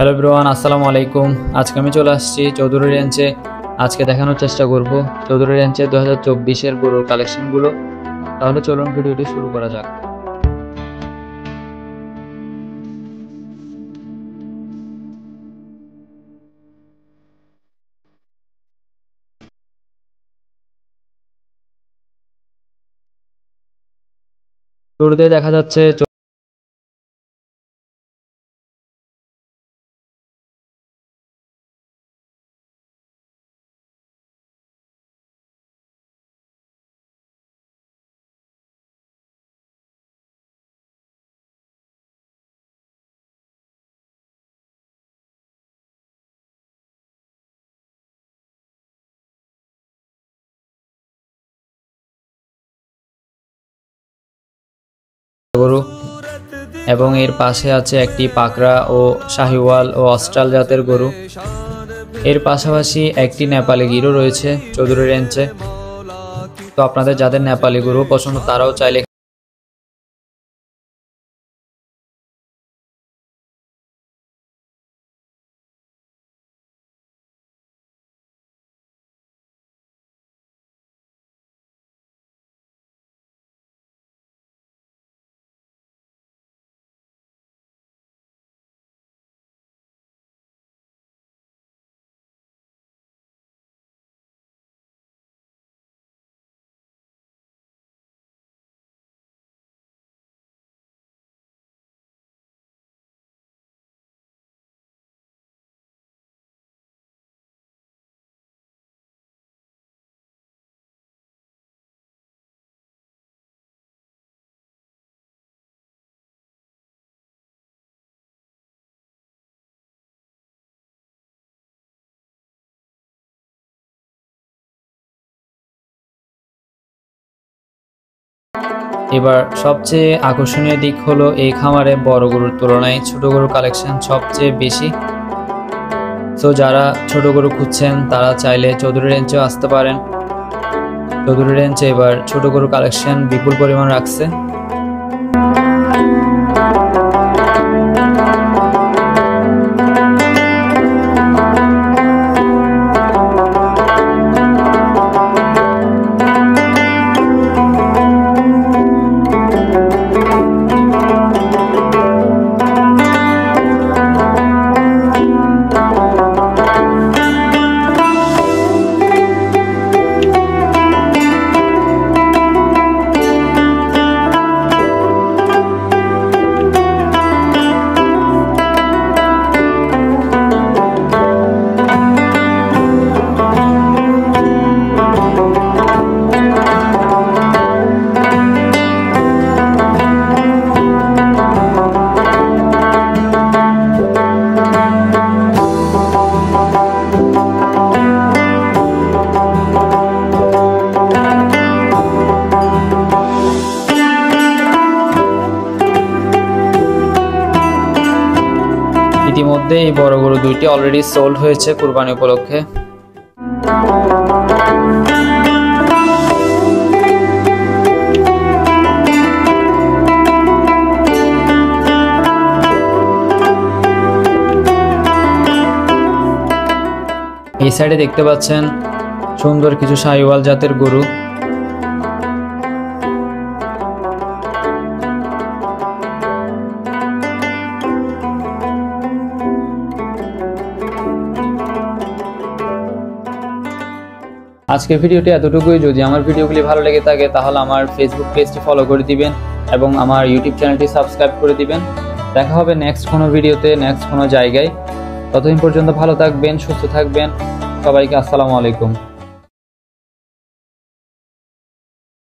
Hello everyone, আসসালামু আলাইকুম। আজকে আমি চলে আসছি চৌধুরী রেঞ্জে। আজকে দেখানোর চেষ্টা করব চৌধুরী রেঞ্জে 2024-এর গরুর কালেকশনগুলো। তাহলে চলুন ভিডিওটি শুরু করা যাক। শুরুতে দেখা যাচ্ছে গরু এবং এর পাশে আছে একটি পাকড়া ও শাহিওয়াল ও অস্ট্রাল জাতের গরু। এর পাশাপাশি একটি নেপালি গিরও রয়েছে চৌধুরী রেঞ্জে। তো আপনাদের যাদের নেপালি গরু পছন্দ তারাও চাইলে এবার সবচেয়ে আকর্ষণীয় দিক হলো এই খামারে বড় গরুর তুলনায় ছোট গরুর কালেকশন সবচেয়ে বেশি। তো যারা ছোট গরু খুঁজছেন তারা চাইলে চৌধুরী রেঞ্জেও আসতে পারেন। চৌধুরী রেঞ্জে এবার ছোট গরুর কালেকশন বিপুল পরিমাণ রাখছে। ইতিমধ্যে এই বড় গরু দুইটি অলরেডি সোল্ড হয়েছে কুরবানি উপলক্ষে। এই সাইডে দেখতে পাচ্ছেন সুন্দর কিছু শাহিওয়াল জাতের গরু। আজকের ভিডিওটি এতটুকুই। যদি আমার ভিডিওগুলি ভালো লেগে থাকে তাহলে আমার ফেসবুক পেজটি ফলো করে দিবেন এবং আমার ইউটিউব চ্যানেলটি সাবস্ক্রাইব করে দিবেন। দেখা হবে নেক্সট কোনো ভিডিওতে, নেক্সট কোনো জায়গায়। ততদিন পর্যন্ত ভালো থাকবেন, সুস্থ থাকবেন। সবাইকে আসসালামু আলাইকুম।